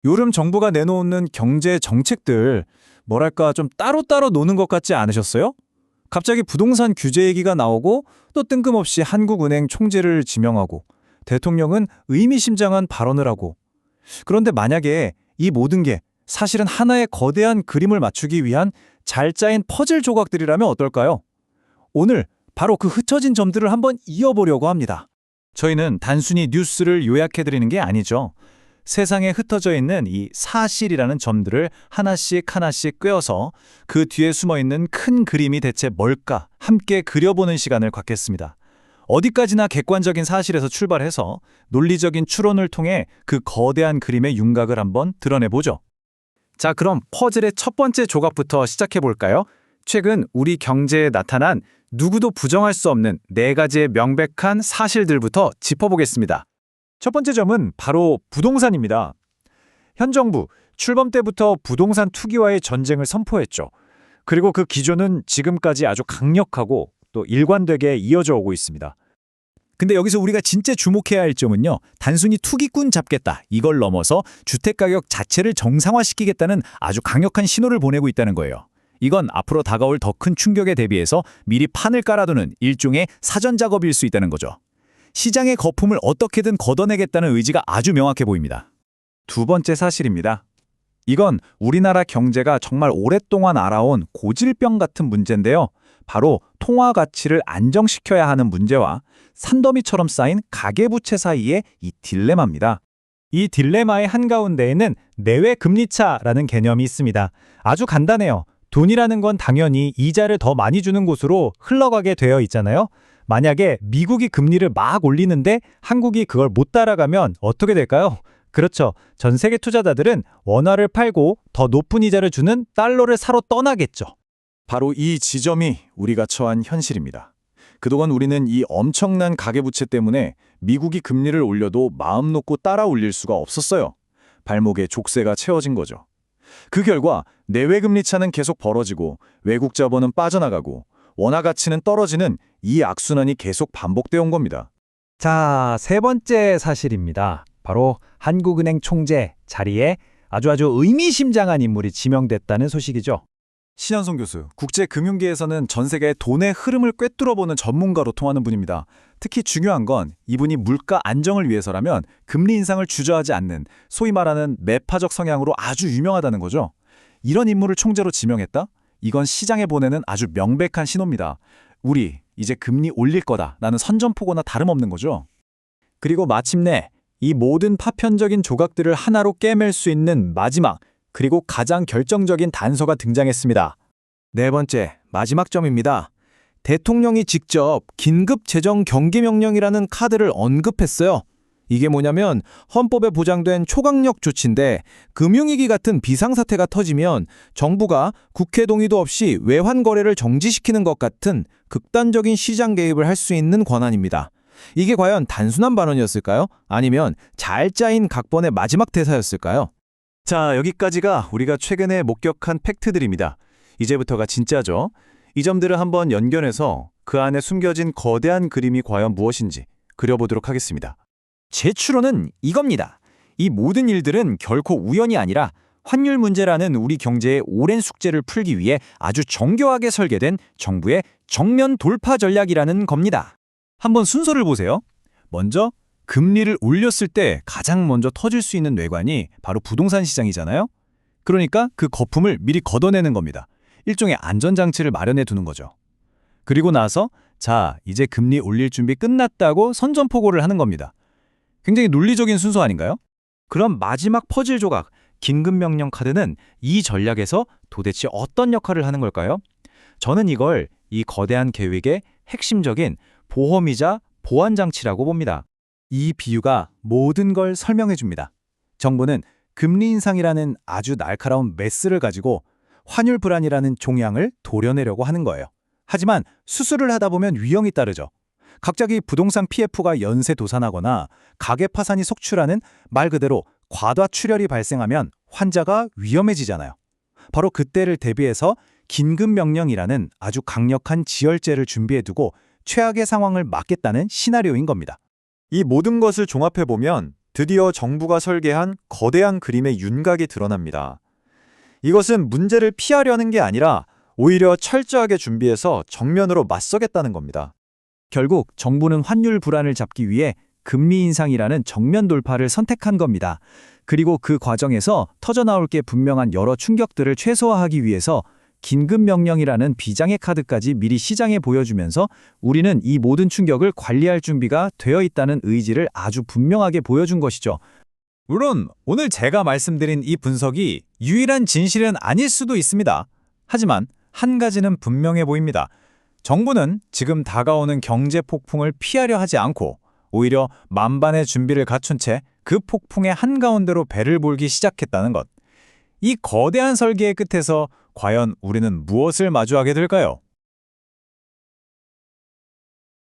요즘 정부가 내놓는 경제 정책들, 뭐랄까 좀 따로따로 노는 것 같지 않으셨어요? 갑자기 부동산 규제 얘기가 나오고 또 뜬금없이 한국은행 총재를 지명하고 대통령은 의미심장한 발언을 하고 그런데 만약에 이 모든 게 사실은 하나의 거대한 그림을 맞추기 위한 잘 짜인 퍼즐 조각들이라면 어떨까요? 오늘 바로 그 흩어진 점들을 한번 이어보려고 합니다. 저희는 단순히 뉴스를 요약해드리는 게 아니죠. 세상에 흩어져 있는 이 사실이라는 점들을 하나씩 하나씩 꿰어서 그 뒤에 숨어있는 큰 그림이 대체 뭘까 함께 그려보는 시간을 갖겠습니다. 어디까지나 객관적인 사실에서 출발해서 논리적인 추론을 통해 그 거대한 그림의 윤곽을 한번 드러내보죠. 자, 그럼 퍼즐의 첫 번째 조각부터 시작해볼까요? 최근 우리 경제에 나타난 누구도 부정할 수 없는 네 가지의 명백한 사실들부터 짚어보겠습니다. 첫 번째 점은 바로 부동산입니다. 현 정부 출범 때부터 부동산 투기와의 전쟁을 선포했죠. 그리고 그 기조는 지금까지 아주 강력하고 또 일관되게 이어져 오고 있습니다. 근데 여기서 우리가 진짜 주목해야 할 점은요. 단순히 투기꾼 잡겠다. 이걸 넘어서 주택가격 자체를 정상화시키겠다는 아주 강력한 신호를 보내고 있다는 거예요. 이건 앞으로 다가올 더 큰 충격에 대비해서 미리 판을 깔아두는 일종의 사전 작업일 수 있다는 거죠. 시장의 거품을 어떻게든 걷어내겠다는 의지가 아주 명확해 보입니다. 두 번째 사실입니다. 이건 우리나라 경제가 정말 오랫동안 알아온 고질병 같은 문제인데요. 바로 통화 가치를 안정시켜야 하는 문제와 산더미처럼 쌓인 가계부채 사이의 이 딜레마입니다. 이 딜레마의 한가운데에는 내외 금리차라는 개념이 있습니다. 아주 간단해요. 돈이라는 건 당연히 이자를 더 많이 주는 곳으로 흘러가게 되어 있잖아요. 만약에 미국이 금리를 막 올리는데 한국이 그걸 못 따라가면 어떻게 될까요? 그렇죠. 전 세계 투자자들은 원화를 팔고 더 높은 이자를 주는 달러를 사러 떠나겠죠. 바로 이 지점이 우리가 처한 현실입니다. 그동안 우리는 이 엄청난 가계부채 때문에 미국이 금리를 올려도 마음 놓고 따라 올릴 수가 없었어요. 발목에 족쇄가 채워진 거죠. 그 결과 내외금리 차는 계속 벌어지고 외국 자본은 빠져나가고 원화 가치는 떨어지는 이 악순환이 계속 반복되어 온 겁니다. 자, 세 번째 사실입니다. 바로 한국은행 총재 자리에 아주 의미심장한 인물이 지명됐다는 소식이죠. 신현송 교수, 국제금융계에서는 전 세계의 돈의 흐름을 꿰뚫어보는 전문가로 통하는 분입니다. 특히 중요한 건 이분이 물가 안정을 위해서라면 금리 인상을 주저하지 않는 소위 말하는 매파적 성향으로 아주 유명하다는 거죠. 이런 인물을 총재로 지명했다? 이건 시장에 보내는 아주 명백한 신호입니다. 우리 이제 금리 올릴 거다라는 선전포고나 다름없는 거죠. 그리고 마침내 이 모든 파편적인 조각들을 하나로 꿰맬 수 있는 마지막 그리고 가장 결정적인 단서가 등장했습니다. 네 번째, 마지막 점입니다. 대통령이 직접 긴급 재정 경기 명령이라는 카드를 언급했어요. 이게 뭐냐면 헌법에 보장된 초강력 조치인데 금융위기 같은 비상사태가 터지면 정부가 국회 동의도 없이 외환 거래를 정지시키는 것 같은 극단적인 시장 개입을 할 수 있는 권한입니다. 이게 과연 단순한 발언이었을까요? 아니면 잘 짜인 각본의 마지막 대사였을까요? 자, 여기까지가 우리가 최근에 목격한 팩트들입니다. 이제부터가 진짜죠. 이 점들을 한번 연결해서 그 안에 숨겨진 거대한 그림이 과연 무엇인지 그려보도록 하겠습니다. 제 추론은 이겁니다. 이 모든 일들은 결코 우연이 아니라 환율 문제라는 우리 경제의 오랜 숙제를 풀기 위해 아주 정교하게 설계된 정부의 정면 돌파 전략이라는 겁니다. 한번 순서를 보세요. 먼저 금리를 올렸을 때 가장 먼저 터질 수 있는 뇌관이 바로 부동산 시장이잖아요. 그러니까 그 거품을 미리 걷어내는 겁니다. 일종의 안전장치를 마련해 두는 거죠. 그리고 나서 자, 이제 금리 올릴 준비 끝났다고 선전포고를 하는 겁니다. 굉장히 논리적인 순서 아닌가요? 그럼 마지막 퍼즐 조각, 긴급명령 카드는 이 전략에서 도대체 어떤 역할을 하는 걸까요? 저는 이걸 이 거대한 계획의 핵심적인 보험이자 보완장치라고 봅니다. 이 비유가 모든 걸 설명해 줍니다. 정부는 금리 인상이라는 아주 날카로운 메스를 가지고 환율 불안이라는 종양을 도려내려고 하는 거예요. 하지만 수술을 하다 보면 위험이 따르죠. 갑자기 부동산 PF가 연쇄 도산하거나 가계 파산이 속출하는 말 그대로 과다출혈이 발생하면 환자가 위험해지잖아요. 바로 그때를 대비해서 긴급명령이라는 아주 강력한 지혈제를 준비해두고 최악의 상황을 막겠다는 시나리오인 겁니다. 이 모든 것을 종합해보면 드디어 정부가 설계한 거대한 그림의 윤곽이 드러납니다. 이것은 문제를 피하려는 게 아니라 오히려 철저하게 준비해서 정면으로 맞서겠다는 겁니다. 결국 정부는 환율 불안을 잡기 위해 금리 인상이라는 정면 돌파를 선택한 겁니다. 그리고 그 과정에서 터져나올 게 분명한 여러 충격들을 최소화하기 위해서 긴급명령이라는 비장의 카드까지 미리 시장에 보여주면서 우리는 이 모든 충격을 관리할 준비가 되어 있다는 의지를 아주 분명하게 보여준 것이죠. 물론 오늘 제가 말씀드린 이 분석이 유일한 진실은 아닐 수도 있습니다. 하지만 한 가지는 분명해 보입니다. 정부는 지금 다가오는 경제 폭풍을 피하려 하지 않고 오히려 만반의 준비를 갖춘 채 그 폭풍의 한가운데로 배를 몰기 시작했다는 것. 이 거대한 설계의 끝에서 과연 우리는 무엇을 마주하게 될까요?